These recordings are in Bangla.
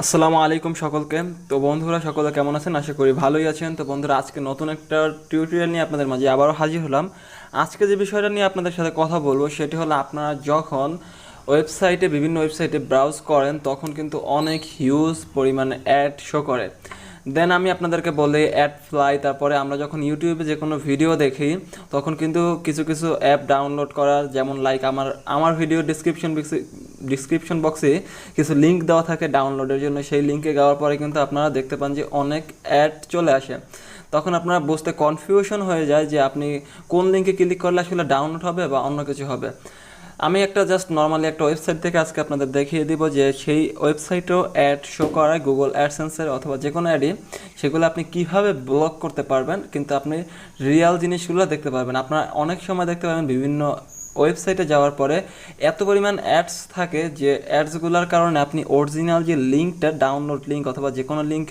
আসসালামু আলাইকুম সকলকে। তো বন্ধুরা সকলে কেমন আছেন? আশা করি ভালোই আছেন। তো বন্ধুরা আজকে নতুন একটা টিউটোরিয়াল নিয়ে আপনাদের মাঝে আবারও হাজির হলাম। আজকে যে বিষয়টা নিয়ে আপনাদের সাথে কথা বলবো সেটি হলো, আপনারা যখন বিভিন্ন ওয়েবসাইটে ব্রাউজ করেন তখন কিন্তু অনেক হিউজ পরিমাণে অ্যাড শো করে। দেন আমি আপনাদেরকে বলি অ্যাড ফ্লাই। তারপরে আমরা যখন ইউটিউবে যে কোনো ভিডিও দেখি তখন কিন্তু কিছু কিছু অ্যাপ ডাউনলোড করার, যেমন লাইক আমার ভিডিও ডিসক্রিপশন বক্সে কিছু লিঙ্ক দেওয়া থাকে ডাউনলোডের জন্য। সেই লিঙ্কে যাওয়ার পরে কিন্তু আপনারা দেখতে পান যে অনেক অ্যাড চলে আসে। তখন আপনারা বুঝতে কনফিউশন হয়ে যায় যে আপনি কোন লিঙ্কে ক্লিক করলে আসলে ডাউনলোড হবে বা অন্য কিছু হবে। আমি একটা জাস্ট নর্মালি একটা ওয়েবসাইট থেকে আজকে আপনাদের দেখিয়ে দিব যে সেই ওয়েবসাইটেও অ্যাড শো করায় গুগল অ্যাডসেন্সের অথবা যে কোনো অ্যাডই, সেগুলো আপনি কিভাবে ব্লক করতে পারবেন, কিন্তু আপনি রিয়াল জিনিসগুলো দেখতে পারবেন। আপনারা অনেক সময় দেখতে পাবেন বিভিন্ন ওয়েবসাইটে যাওয়ার পরে এত পরিমাণ অ্যাডস থাকে যে অ্যাডসগুলোর কারণে আপনি অরিজিনাল যে লিঙ্কটা, ডাউনলোড লিঙ্ক অথবা যে কোনো লিঙ্ক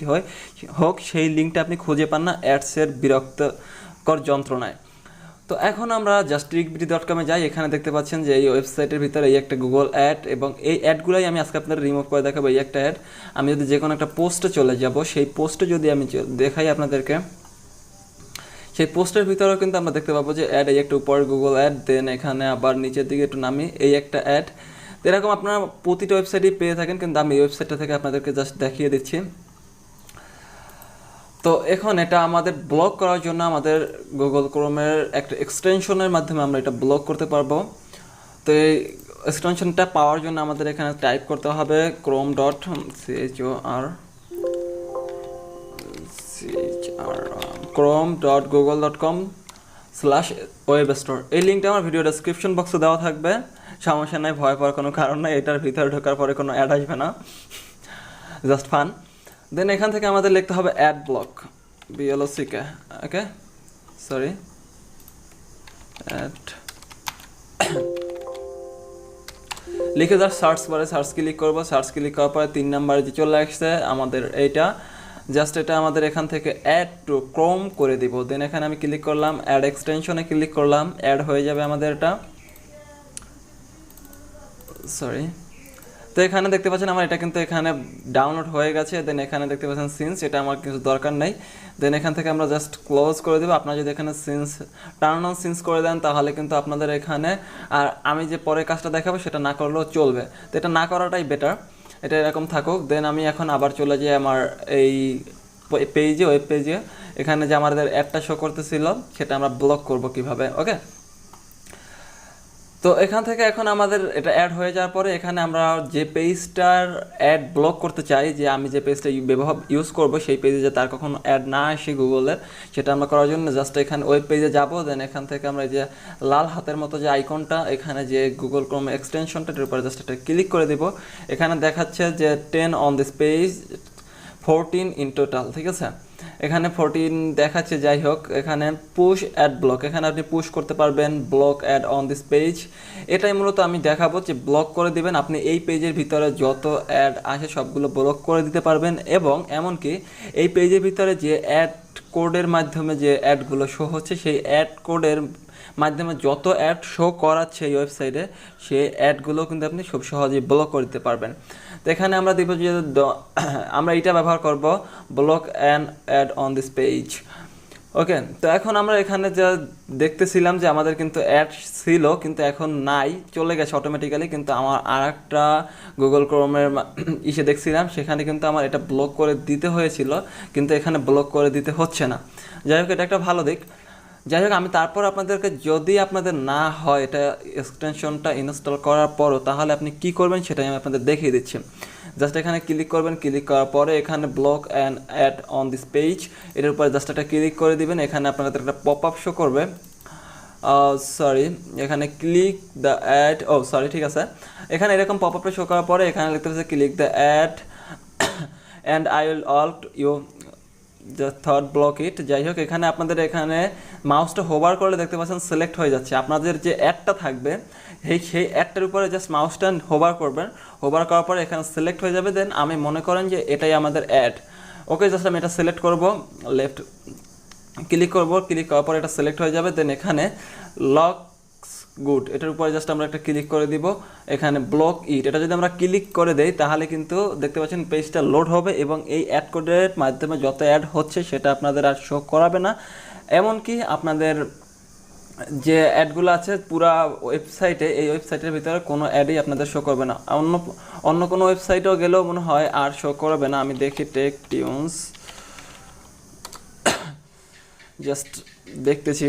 হোক সেই লিঙ্কটা আপনি খুঁজে পান না অ্যাডসের বিরক্তকর যন্ত্রণায়। তো এখন আমরা জাস্ট tricktv.com যাই। এখানে দেখতে পাচ্ছেন যে এই ওয়েবসাইটের ভিতরে এই একটা গুগল অ্যাড, এবং এই অ্যাডগুলোই আমি আজকে আপনাদের রিমুভ করে দেখাবো। এই একটা অ্যাড, আমি যদি যে কোনো একটা পোস্টে চলে যাব, সেই পোস্টে যদি আমি দেখাই আপনাদেরকে, সেই পোস্টের ভিতরেও কিন্তু আমরা দেখতে পাবো যে অ্যাড, এই একটা উপরে গুগল অ্যাড, দেন এখানে আবার নিচের দিকে একটু নামি এই একটা অ্যাড। এরকম আপনারা প্রতিটা ওয়েবসাইটেই পেয়ে থাকেন, কিন্তু আমি এই ওয়েবসাইটটা থেকে আপনাদেরকে জাস্ট দেখিয়ে দিচ্ছি। তো এখন এটা আমাদের ব্লক করার জন্য আমাদের গুগল ক্রোমের একটা এক্সটেনশনের মাধ্যমে আমরা এটা ব্লক করতে পারবো। তো এই এক্সটেনশনটা পাওয়ার জন্য আমাদের এখানে টাইপ করতে হবে chrome.google.com/webstore। এই লিঙ্কটা আমার ভিডিও ডেসক্রিপশন বক্সে দেওয়া থাকবে, সমস্যা নাই, ভয় পাওয়ার কোনো কারণ নাই। এটার ভিতরে ঢোকার পরে কোনো অ্যাড আসবে না, জাস্ট ফান। দেন এখান থেকে আমাদের লিখতে হবে অ্যাড ব্লক, blcok, ওকে, সরি, অ্যাড লিখে জাস্ট সার্চ বারে সার্চ ক্লিক করবো। সার্চ ক্লিক করার পরে 3 নাম্বারে যে চলে আসছে আমাদের এইটা, জাস্ট এটা আমাদের এখান থেকে অ্যাড টু ক্রোম করে দিব। দেন এখানে আমি ক্লিক করলাম, অ্যাড এক্সটেনশনে ক্লিক করলাম, অ্যাড হয়ে যাবে আমাদের এটা, সরি। তো এখানে দেখতে পাচ্ছেন আমার এটা কিন্তু এখানে ডাউনলোড হয়ে গেছে। দেন এখানে দেখতে পাচ্ছেন সিন্স, এটা আমার কিছু দরকার নেই। দেন এখান থেকে আমরা জাস্ট ক্লোজ করে দেবো। আপনারা যদি এখানে সিন্স টার্ন অন সিন্স করে দেন তাহলে কিন্তু আপনাদের এখানে, আর আমি যে পরে কাজটা দেখাবো সেটা না করলেও চলবে। তো এটা না করাটাই বেটার, এটা এরকম থাকুক। দেন আমি এখন আবার চলে যাই আমার এই পেজে, ওয়েব পেজে। এখানে যে আমাদের অ্যাডটা শো করতেছিল সেটা আমরা ব্লক করব কিভাবে, ওকে। তো এখান থেকে এখন আমাদের এটা অ্যাড হয়ে যাওয়ার পরে এখানে আমরা যে পেজটার অ্যাড ব্লক করতে চাই, যে আমি যে পেজটা ইউজ করব সেই পেজে যে তার কখনো অ্যাড না আসে গুগলের, সেটা আমরা করার জন্য জাস্ট এখানে ওয়েব পেজে যাব। দেন এখান থেকে আমরা এই যে লাল হাতের মতো যে আইকনটা, এখানে যে গুগল ক্রোম এক্সটেনশনটার উপরে জাস্ট এটা ক্লিক করে দেব। এখানে দেখাচ্ছে যে 10 on this page, 14 in total, ঠিক আছে। এখানে 14 দেখাচ্ছে, যাই হোক। এখানে পুশ অ্যাড ব্লক, এখানে আপনি পুশ করতে পারবেন block add on this page. এটাই মূলত আমি দেখাবো যে ব্লক করে দিবেন আপনি এই পেজের ভিতরে যত অ্যাড আসে সবগুলো ব্লক করে দিতে পারবেন। এবং এমনকি এই পেজের ভিতরে যে অ্যাড কোডের মাধ্যমে যে অ্যাডগুলো শো হচ্ছে, সেই অ্যাড কোডের মাধ্যমে যত অ্যাড শো করাচ্ছে এই ওয়েবসাইটে, সেই অ্যাডগুলো কিন্তু আপনি খুব সহজেই ব্লক করে দিতে পারবেন। তো এখানে আমরা দেখব যে আমরা এটা ব্যবহার করব, block and add on this page, okay. তো এখন আমরা এখানে যা দেখতেছিলাম যে আমাদের কিন্তু অ্যাড ছিল কিন্তু এখন নাই, চলে গেছে অটোমেটিক্যালি। কিন্তু আমার আর একটা গুগল ক্রোমের ইসে দেখছিলাম, সেখানে কিন্তু আমার এটা ব্লক করে দিতে হয়েছিল, কিন্তু এখানে ব্লক করে দিতে হচ্ছে না। যাই হোক, এটা একটা ভালো দিক। যাই হোক, আমি তারপর আপনাদেরকে, যদি আপনাদের না হয় এটা এক্সটেনশনটা ইনস্টল করার পরও, তাহলে আপনি কি করবেন সেটাই আমি আপনাদের দেখিয়ে দিচ্ছি। জাস্ট এখানে ক্লিক করবেন, ক্লিক করার পরে এখানে block and add on this page, এটার উপরে জাস্ট একটা ক্লিক করে দিবেন। এখানে আপনাদের একটা পপ আপ শো করবে, সরি, এখানে ক্লিক দ্য অ্যাড, সরি, ঠিক আছে। এখানে এরকম পপ আপটা শো করার পরে এখানে লিখতে পাচ্ছে click the add and I will alt you just thought block it. যাই হোক, এখানে আপনাদের এখানে মাউসটা হোভার করলে দেখতে পাচ্ছেন সিলেক্ট হয়ে যাচ্ছে আপনাদের যে অ্যাডটা থাকবে, সেই অ্যাডটার উপরে জাস্ট মাউসটা হোভার করবেন। হোভার করার পরে এখানে সিলেক্ট হয়ে যাবে। দেন আমি মনে করেন যে এটাই আমাদের অ্যাড, ওকে। জাস্ট আমি এটা সিলেক্ট করব, লেফট ক্লিক করব, ক্লিক করার পর এটা সিলেক্ট হয়ে যাবে। দেন এখানে লক গুড, এটার উপরে জাস্ট আমরা একটা ক্লিক করে দিব। এখানে ব্লক ইট, এটা যদি আমরা ক্লিক করে দেই তাহলে কিন্তু দেখতে পাচ্ছেন পেজটা লোড হবে এবং এই অ্যাড কোডের মাধ্যমে যত অ্যাড হচ্ছে সেটা আপনাদের আর শো করাবে না। এমনকি আপনাদের যে অ্যাডগুলো আছে পুরা ওয়েবসাইটে, এই ওয়েবসাইটের ভিতরে কোনো অ্যাডই আপনাদের শো করবে না। অন্য অন্য কোনো ওয়েবসাইটেও গেলেও মনে হয় আর শো করবে না। আমি দেখি টেক টিউনস, জাস্ট দেখতেছি।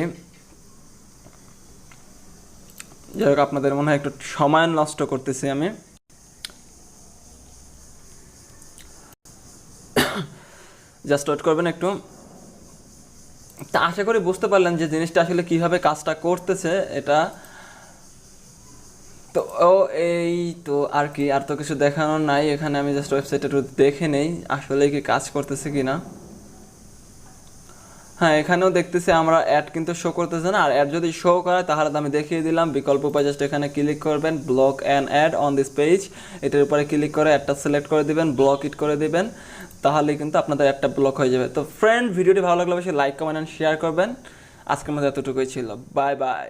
যাই হোক, আপনাদের মনে হয় একটু সময় নষ্ট করতেছি আমি। জাস্ট ওয়েট করবেন একটু। তা আশা করি বুঝতে পারলেন যে জিনিসটা আসলে কিভাবে কাজটা করতেছে এটা। তো এই তো আর কি, আর তো কিছু দেখানোর নাই এখানে। আমি জাস্ট ওয়েবসাইটে একটু দেখে নেই আসলে কি কাজ করতেছে কিনা। হ্যাঁ, এখানেও দেখতেছি আমরা অ্যাড কিন্তু শো করতেছে না। আর অ্যাড যদি শো করে তাহলে তো আমি দেখিয়ে দিলাম বিকল্প উপায়, জাস্ট এখানে ক্লিক করবেন block an add on this page, এটার উপরে ক্লিক করে অ্যাডটা সিলেক্ট করে দিবেন, ব্লক ইট করে দিবেন, তাহলে কিন্তু আপনাদের অ্যাডটা ব্লক হয়ে যাবে। তো ফ্রেন্ড, ভিডিওটি ভালো লাগলে অবশ্যই লাইক কমেন্ট অ্যান্ড শেয়ার করবেন। আজকের মধ্যে এতটুকুই ছিল, বাই বাই।